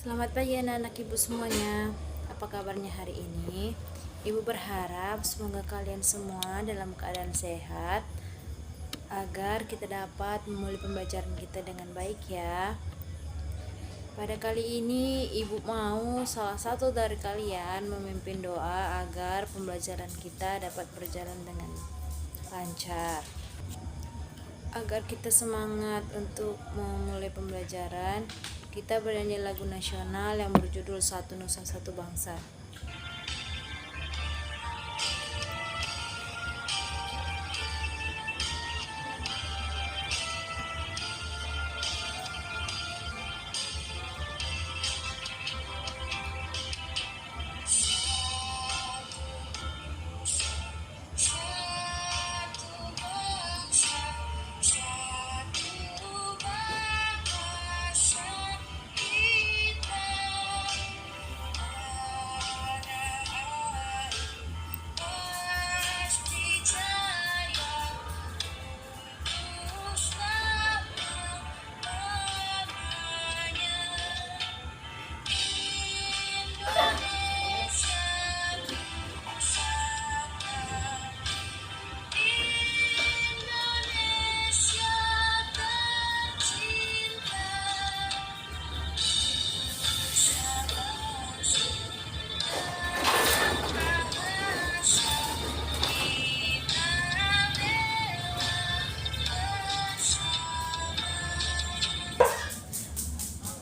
Selamat pagi anak-anak ibu semuanya. Apa kabarnya hari ini? Ibu berharap semoga kalian semua dalam keadaan sehat agar kita dapat memulai pembelajaran kita dengan baik ya. Pada kali ini ibu mau salah satu dari kalian memimpin doa agar pembelajaran kita dapat berjalan dengan lancar. Agar kita semangat untuk memulai pembelajaran, kita bernyanyi lagu nasional yang berjudul Satu Nusa Satu Bangsa.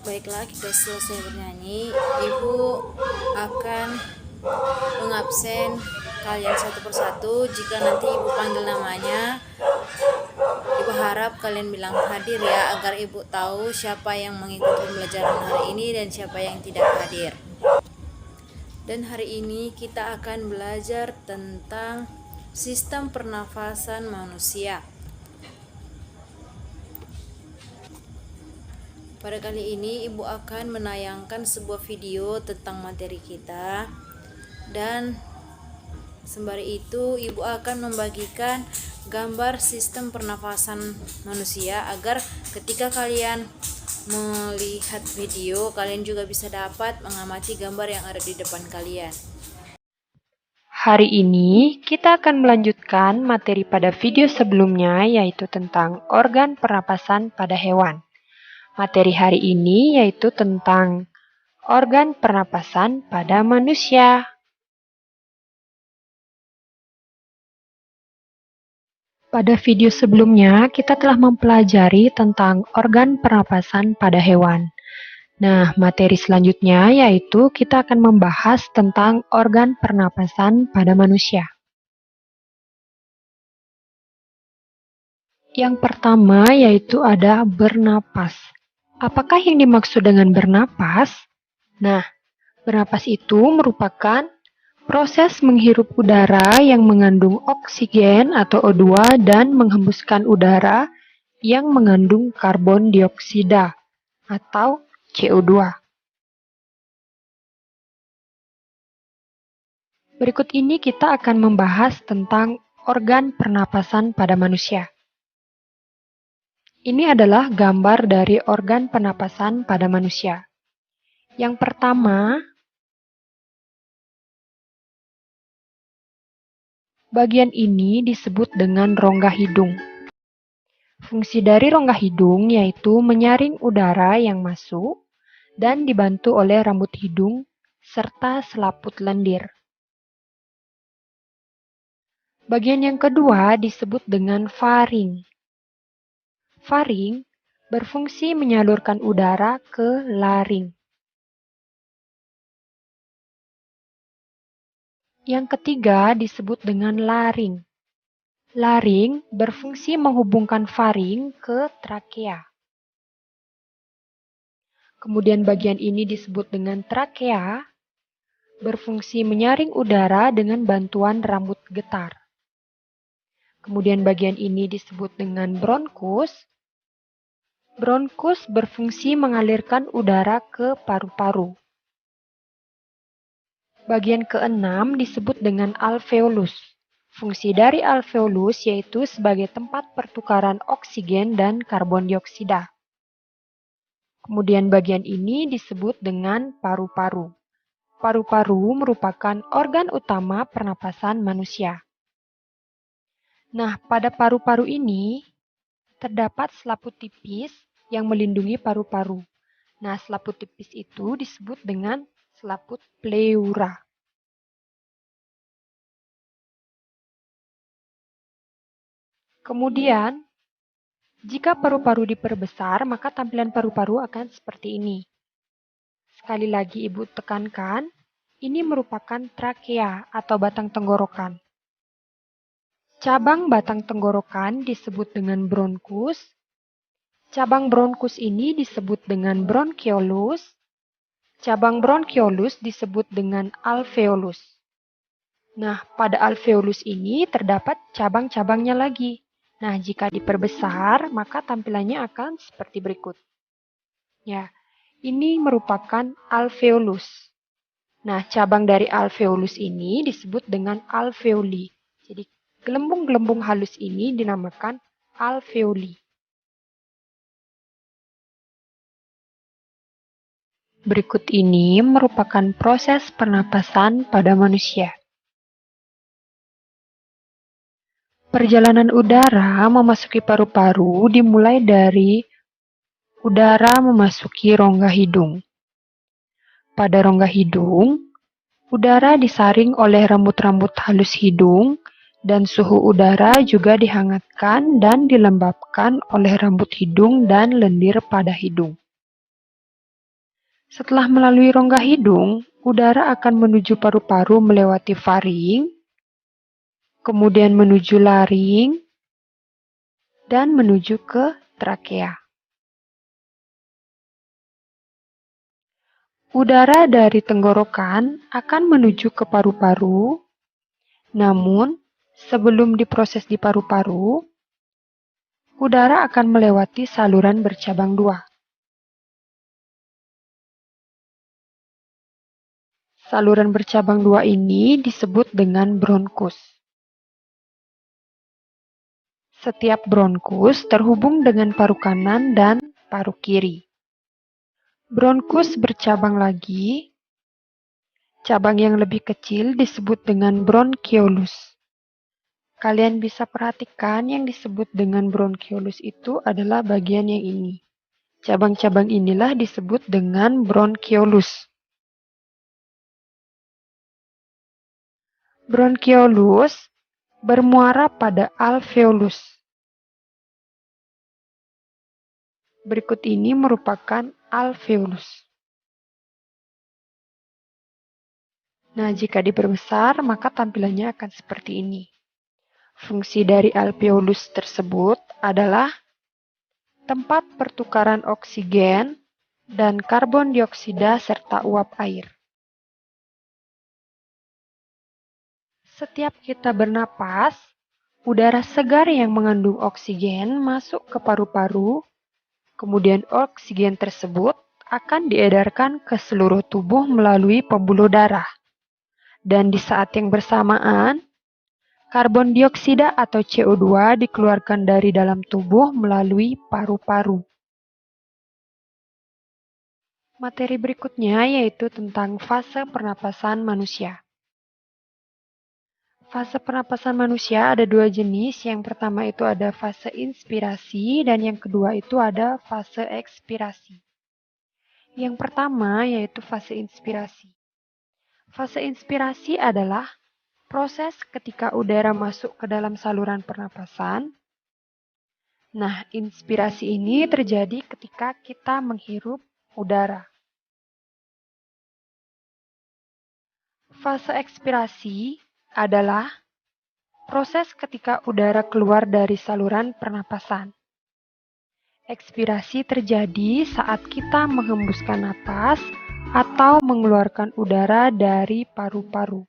Baiklah, kita selesai bernyanyi. Ibu akan mengabsen kalian satu persatu. Jika nanti ibu panggil namanya, ibu harap kalian bilang hadir ya, agar ibu tahu siapa yang mengikuti pembelajaran hari ini dan siapa yang tidak hadir. Dan hari ini kita akan belajar tentang sistem pernafasan manusia. Pada kali ini ibu akan menayangkan sebuah video tentang materi kita, dan sembari itu ibu akan membagikan gambar sistem pernafasan manusia agar ketika kalian melihat video, kalian juga bisa dapat mengamati gambar yang ada di depan kalian. Hari ini kita akan melanjutkan materi pada video sebelumnya, yaitu tentang organ pernapasan pada hewan. Materi hari ini yaitu tentang organ pernapasan pada manusia. Pada video sebelumnya, kita telah mempelajari tentang organ pernapasan pada hewan. Nah, materi selanjutnya yaitu kita akan membahas tentang organ pernapasan pada manusia. Yang pertama yaitu ada bernapas. Apakah yang dimaksud dengan bernapas? Nah, bernapas itu merupakan proses menghirup udara yang mengandung oksigen atau O2 dan menghembuskan udara yang mengandung karbon dioksida atau CO2. Berikut ini kita akan membahas tentang organ pernapasan pada manusia. Ini adalah gambar dari organ pernapasan pada manusia. Yang pertama, bagian ini disebut dengan rongga hidung. Fungsi dari rongga hidung yaitu menyaring udara yang masuk dan dibantu oleh rambut hidung serta selaput lendir. Bagian yang kedua disebut dengan faring. Faring berfungsi menyalurkan udara ke laring. Yang ketiga disebut dengan laring. Laring berfungsi menghubungkan faring ke trakea. Kemudian bagian ini disebut dengan trakea, berfungsi menyaring udara dengan bantuan rambut getar. Kemudian bagian ini disebut dengan bronkus. Bronkus berfungsi mengalirkan udara ke paru-paru. Bagian keenam disebut dengan alveolus. Fungsi dari alveolus yaitu sebagai tempat pertukaran oksigen dan karbon dioksida. Kemudian bagian ini disebut dengan paru-paru. Paru-paru merupakan organ utama pernapasan manusia. Nah, pada paru-paru ini terdapat selaput tipis yang melindungi paru-paru. Nah, selaput tipis itu disebut dengan selaput pleura. Kemudian, jika paru-paru diperbesar, maka tampilan paru-paru akan seperti ini. Sekali lagi Ibu tekankan, ini merupakan trakea atau batang tenggorokan. Cabang batang tenggorokan disebut dengan bronkus. Cabang bronkus ini disebut dengan bronchiolus. Cabang bronchiolus disebut dengan alveolus. Nah, pada alveolus ini terdapat cabang-cabangnya lagi. Nah, jika diperbesar, maka tampilannya akan seperti berikut. Ya, ini merupakan alveolus. Nah, cabang dari alveolus ini disebut dengan alveoli. Jadi, gelembung-gelembung halus ini dinamakan alveoli. Berikut ini merupakan proses pernapasan pada manusia. Perjalanan udara memasuki paru-paru dimulai dari udara memasuki rongga hidung. Pada rongga hidung, udara disaring oleh rambut-rambut halus hidung dan suhu udara juga dihangatkan dan dilembabkan oleh rambut hidung dan lendir pada hidung. Setelah melalui rongga hidung, udara akan menuju paru-paru melewati faring, kemudian menuju laring, dan menuju ke trakea. Udara dari tenggorokan akan menuju ke paru-paru, namun sebelum diproses di paru-paru, udara akan melewati saluran bercabang dua. Saluran bercabang dua ini disebut dengan bronkus. Setiap bronkus terhubung dengan paru kanan dan paru kiri. Bronkus bercabang lagi. Cabang yang lebih kecil disebut dengan bronchiolus. Kalian bisa perhatikan yang disebut dengan bronchiolus itu adalah bagian yang ini. Cabang-cabang inilah disebut dengan bronchiolus. Bronchiolus bermuara pada alveolus. Berikut ini merupakan alveolus. Nah, jika diperbesar, maka tampilannya akan seperti ini. Fungsi dari alveolus tersebut adalah tempat pertukaran oksigen dan karbon dioksida serta uap air. Setiap kita bernapas, udara segar yang mengandung oksigen masuk ke paru-paru, kemudian oksigen tersebut akan diedarkan ke seluruh tubuh melalui pembuluh darah. Dan di saat yang bersamaan, karbon dioksida atau CO2 dikeluarkan dari dalam tubuh melalui paru-paru. Materi berikutnya yaitu tentang fase pernapasan manusia. Fase pernapasan manusia ada dua jenis. Yang pertama itu ada fase inspirasi dan yang kedua itu ada fase ekspirasi. Yang pertama yaitu fase inspirasi. Fase inspirasi adalah proses ketika udara masuk ke dalam saluran pernapasan. Nah, inspirasi ini terjadi ketika kita menghirup udara. Fase ekspirasi adalah proses ketika udara keluar dari saluran pernapasan. Ekspirasi terjadi saat kita menghembuskan napas atau mengeluarkan udara dari paru-paru.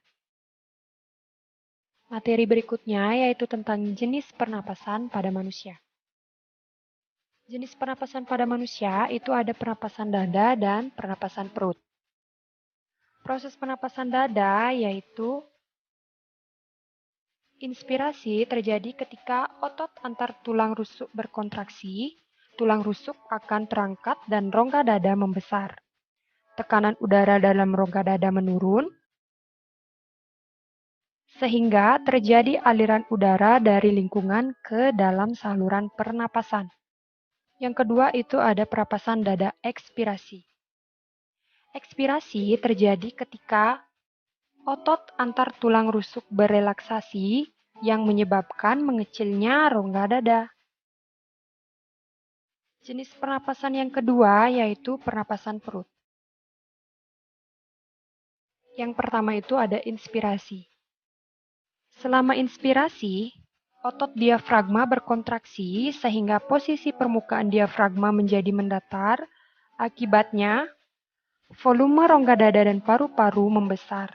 Materi berikutnya yaitu tentang jenis pernapasan pada manusia. Jenis pernapasan pada manusia itu ada pernapasan dada dan pernapasan perut. Proses pernapasan dada yaitu inspirasi terjadi ketika otot antar tulang rusuk berkontraksi, tulang rusuk akan terangkat dan rongga dada membesar. Tekanan udara dalam rongga dada menurun, sehingga terjadi aliran udara dari lingkungan ke dalam saluran pernapasan. Yang kedua itu ada perapasan dada ekspirasi. Ekspirasi terjadi ketika otot antar tulang rusuk berelaksasi yang menyebabkan mengecilnya rongga dada. Jenis pernapasan yang kedua yaitu pernapasan perut. Yang pertama itu ada inspirasi. Selama inspirasi, otot diafragma berkontraksi sehingga posisi permukaan diafragma menjadi mendatar. Akibatnya, volume rongga dada dan paru-paru membesar.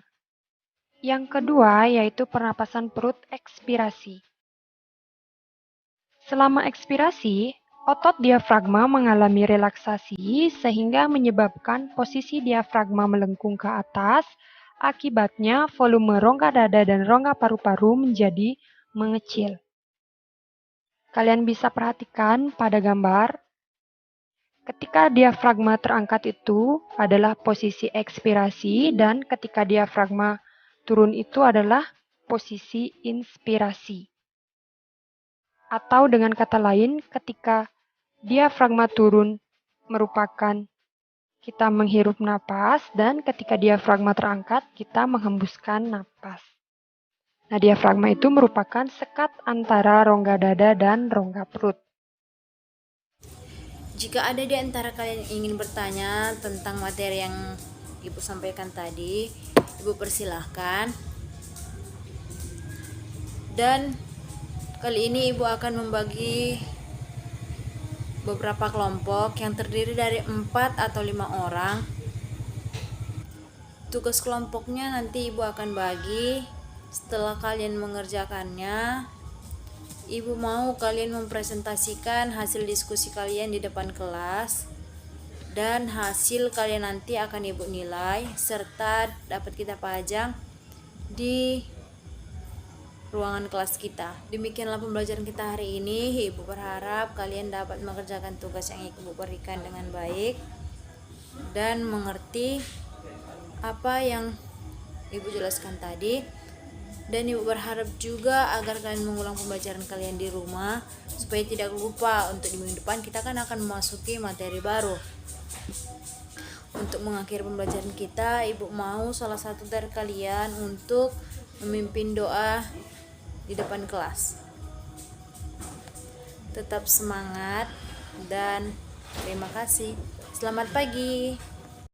Yang kedua yaitu pernapasan perut ekspirasi. Selama ekspirasi, otot diafragma mengalami relaksasi sehingga menyebabkan posisi diafragma melengkung ke atas. Akibatnya, volume rongga dada dan rongga paru-paru menjadi mengecil. Kalian bisa perhatikan pada gambar, ketika diafragma terangkat itu adalah posisi ekspirasi dan ketika diafragma turun itu adalah posisi inspirasi. Atau dengan kata lain, ketika diafragma turun merupakan kita menghirup napas dan ketika diafragma terangkat kita menghembuskan napas. Nah, diafragma itu merupakan sekat antara rongga dada dan rongga perut. Jika ada di antara kalian yang ingin bertanya tentang materi yang Ibu sampaikan tadi, Ibu persilahkan. Dan kali ini Ibu akan membagi beberapa kelompok yang terdiri dari 4 atau 5 orang. Tugas kelompoknya nanti Ibu akan bagi. Setelah kalian mengerjakannya, Ibu mau kalian mempresentasikan hasil diskusi kalian di depan kelas, dan hasil kalian nanti akan Ibu nilai serta dapat kita pajang di ruangan kelas kita. Demikianlah pembelajaran kita hari ini. Ibu berharap kalian dapat mengerjakan tugas yang Ibu berikan dengan baik dan mengerti apa yang Ibu jelaskan tadi. Dan Ibu berharap juga agar kalian mengulang pembelajaran kalian di rumah supaya tidak lupa. Untuk di minggu depan kita kan akan memasuki materi baru. Untuk mengakhiri pembelajaran kita, Ibu mau salah satu dari kalian untuk memimpin doa di depan kelas. Tetap semangat dan terima kasih. Selamat pagi.